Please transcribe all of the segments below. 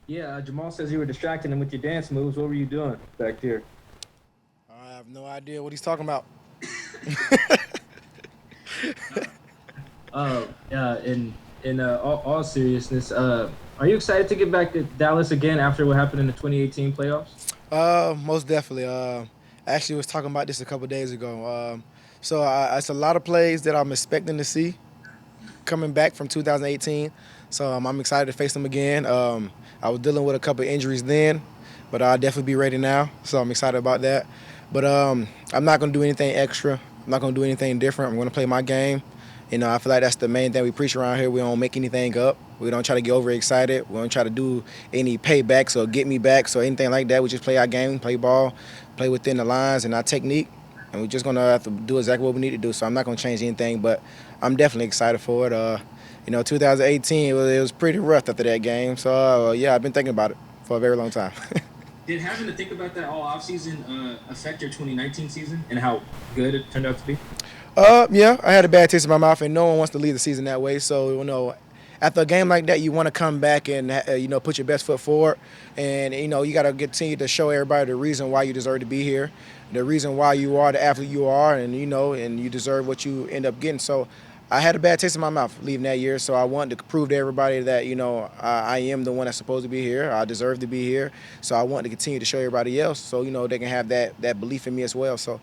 Yeah, Jamal says you were distracting him with your dance moves. What were you doing back there? I have no idea what he's talking about. In all seriousness, are you excited to get back to Dallas again after what happened in the 2018 playoffs? Most definitely. I actually was talking about this a couple days ago. It's a lot of plays that I'm expecting to see coming back from 2018. So I'm excited to face them again. I was dealing with a couple injuries then, but I'll definitely be ready now. So I'm excited about that. But I'm not going to do anything extra. I'm not going to do anything different. I'm going to play my game. I feel like that's the main thing we preach around here. We don't make anything up. We don't try to get overexcited. We don't try to do any paybacks or get me backs or anything like that. We just play our game, play ball, play within the lines and our technique. And we're just going to have to do exactly what we need to do. So I'm not going to change anything, but I'm definitely excited for it. 2018, it was pretty rough after that game. So, yeah, I've been thinking about it for a very long time. Did having to think about that all offseason affect your 2019 season and how good it turned out to be? Yeah, I had a bad taste in my mouth, and no one wants to leave the season that way. So, after a game like that, you want to come back and put your best foot forward, and you got to continue to show everybody the reason why you deserve to be here, the reason why you are the athlete you are, and you deserve what you end up getting. So, I had a bad taste in my mouth leaving that year, so I wanted to prove to everybody that I am the one that's supposed to be here. I deserve to be here, so I wanted to continue to show everybody else, so they can have that belief in me as well. So.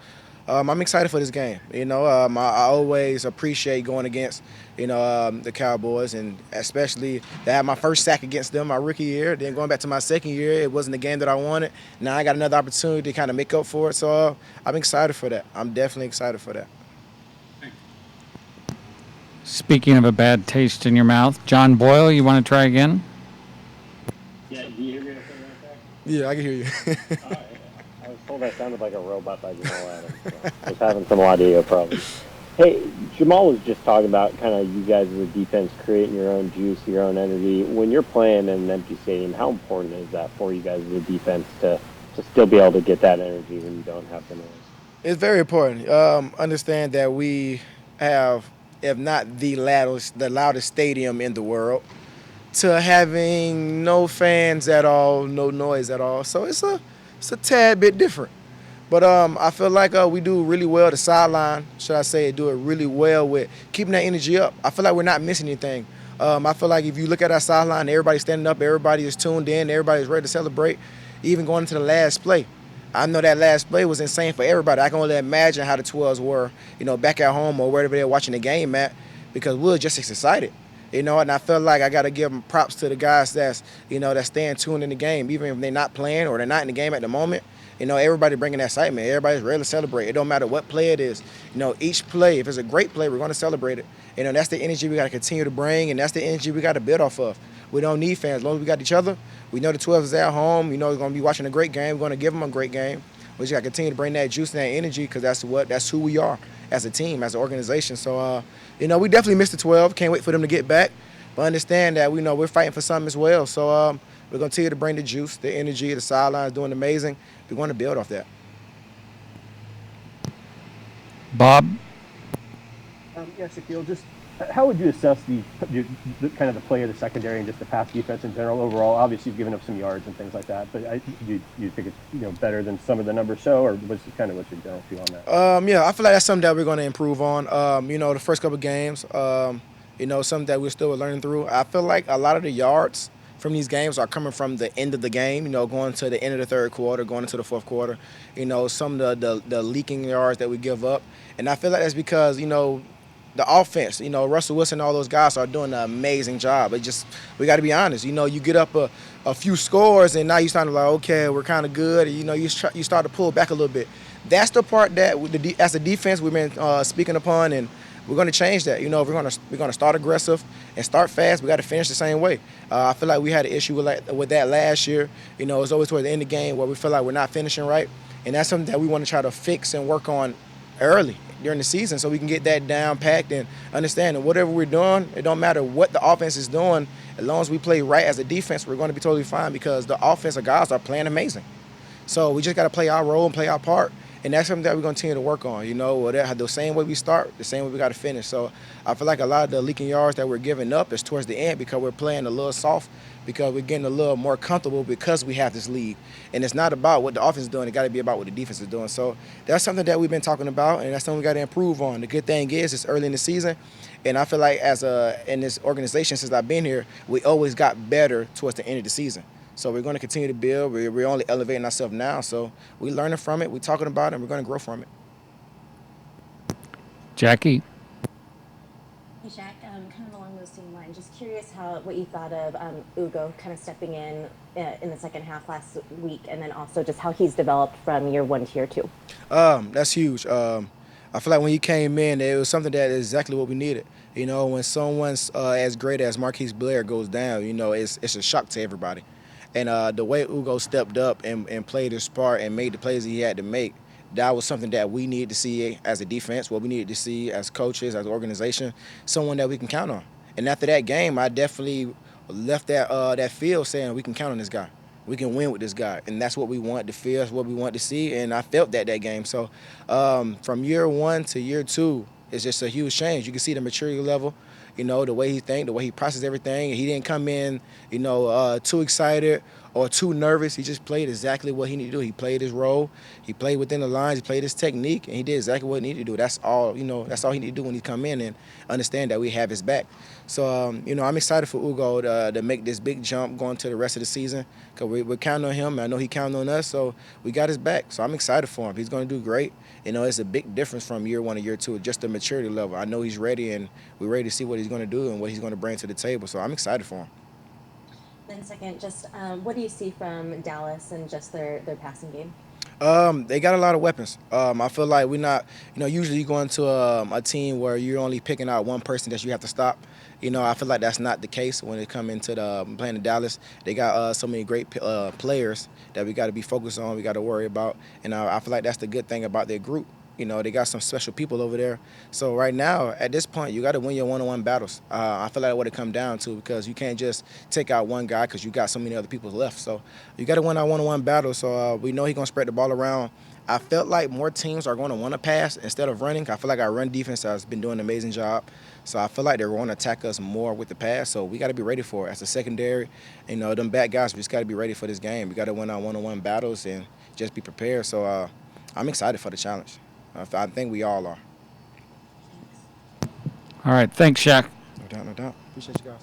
I'm excited for this game. I always appreciate going against, the Cowboys, and especially to have my first sack against them my rookie year. Then going back to my second year, it wasn't the game that I wanted. Now I got another opportunity to kind of make up for it. So I'm excited for that. I'm definitely excited for that. Speaking of a bad taste in your mouth, John Boyle, you want to try again? Yeah, do you hear me okay right there? Yeah, I can hear you. All right. I was told I sounded like a robot by Jamal Adams. So I was having some audio problems. Hey, Jamal was just talking about kind of you guys as a defense creating your own juice, your own energy. When you're playing in an empty stadium, how important is that for you guys as a defense to still be able to get that energy when you don't have the noise? It's very important. Understand that we have, if not the loudest stadium in the world, to having no fans at all, no noise at all. So it's a tad bit different. But I feel like we do really well. The sideline, should I say, do it really well with keeping that energy up. I feel like we're not missing anything. I feel like if you look at our sideline, everybody's standing up, everybody is tuned in, everybody's ready to celebrate, even going into the last play. I know that last play was insane for everybody. I can only imagine how the 12s were, back at home or wherever they're watching the game at, because we were just as excited. And I feel like I got to give them props to the guys that's staying tuned in the game, even if they're not playing or they're not in the game at the moment. Everybody bringing that excitement. Everybody's ready to celebrate. It don't matter what play it is. Each play, if it's a great play, we're going to celebrate it. That's the energy we got to continue to bring, and that's the energy we got to build off of. We don't need fans. As long as we got each other, we know the 12 is at home. We're going to be watching a great game. We're going to give them a great game. We just got to continue to bring that juice and that energy, because that's who we are as a team, as an organization. So, we definitely missed the 12. Can't wait for them to get back. But understand that we're fighting for something as well. So we're going to continue to bring the juice, the energy, the sidelines doing amazing. We want to build off that. Bob? Yeah, Shaquill, just how would you assess the kind of the play of the secondary and just the pass defense in general overall? Obviously, you've given up some yards and things like that, but you think it's better than some of the numbers show, or what's kind of what's your general feel on that? Yeah, I feel like that's something that we're going to improve on. The first couple of games, something that we're still learning through. I feel like a lot of the yards from these games are coming from the end of the game, going to the end of the third quarter, going into the fourth quarter. Some of the leaking yards that we give up. And I feel like that's because, the offense, Russell Wilson and all those guys are doing an amazing job. We got to be honest. You get up a few scores, and now you're starting to like, okay, we're kind of good. And, you start to pull back a little bit. That's the part that, as a defense, we've been speaking upon, and we're going to change that. If we're going to start aggressive and start fast, we got to finish the same way. I feel like we had an issue with that last year. It's always toward the end of the game where we feel like we're not finishing right, and that's something that we want to try to fix and work on early during the season, so we can get that down packed and understand that whatever we're doing, it don't matter what the offense is doing. As long as we play right as a defense, we're going to be totally fine, because the offensive guys are playing amazing. So we just got to play our role and play our part, And that's something that we're going to continue to work on. The same way we start, the same way we got to finish. So I feel like a lot of the leaking yards that we're giving up is towards the end because we're playing a little soft, because we're getting a little more comfortable because we have this lead. And it's not about what the offense is doing. It got to be about what the defense is doing. So that's something that we've been talking about, and that's something we got to improve on. The good thing is it's early in the season, and I feel like in this organization since I've been here, we always got better towards the end of the season. So we're going to continue to build. We're only elevating ourselves now. So we're learning from it. We're talking about it, and we're going to grow from it. Jackie. Hey, Shaq, kind of along those same lines, just curious what you thought of Ugo kind of stepping in the second half last week, and then also just how he's developed from year one to year two. That's huge. I feel like when he came in, it was something that is exactly what we needed. When someone's as great as Marquise Blair goes down, it's a shock to everybody. And the way Ugo stepped up and played his part and made the plays he had to make, that was something that we needed to see as a defense, what we needed to see as coaches, as an organization, someone that we can count on. And after that game, I definitely left that field saying we can count on this guy. We can win with this guy. And that's what we want to feel, that's what we want to see. And I felt that game. So from year one to year two, it's just a huge change. You can see the maturity level, the way he thinks, the way he processes everything. He didn't come in, too excited or too nervous. He just played exactly what he needed to do. He played his role. He played within the lines. He played his technique, and he did exactly what he needed to do. That's all, that's all he needed to do when he come in and understand that we have his back. So, I'm excited for Ugo to make this big jump going to the rest of the season because we're counting on him. I know he counting on us, so we got his back. So I'm excited for him. He's going to do great. It's a big difference from year one to year two, just the maturity level. I know he's ready, and we're ready to see what he's going to do and what he's going to bring to the table. So I'm excited for him. Then second, just what do you see from Dallas and just their passing game? They got a lot of weapons. I feel like we're not, usually you go into a team where you're only picking out one person that you have to stop. I feel like that's not the case when it comes into playing in Dallas. They got so many great players that we got to be focused on, we got to worry about. And I feel like that's the good thing about their group. They got some special people over there. So right now, at this point, you got to win your one-on-one battles. I feel like that's what it comes down to because you can't just take out one guy because you got so many other people left. So you got to win our one-on-one battles. So we know he's going to spread the ball around. I felt like more teams are going to want to pass instead of running. I feel like our run defense has been doing an amazing job. So I feel like they're going to attack us more with the pass. So we got to be ready for it. As a secondary, them bad guys, we just got to be ready for this game. We got to win our one-on-one battles and just be prepared. So I'm excited for the challenge. I think we all are. All right. Thanks, Shaq. No doubt, no doubt. Appreciate you guys.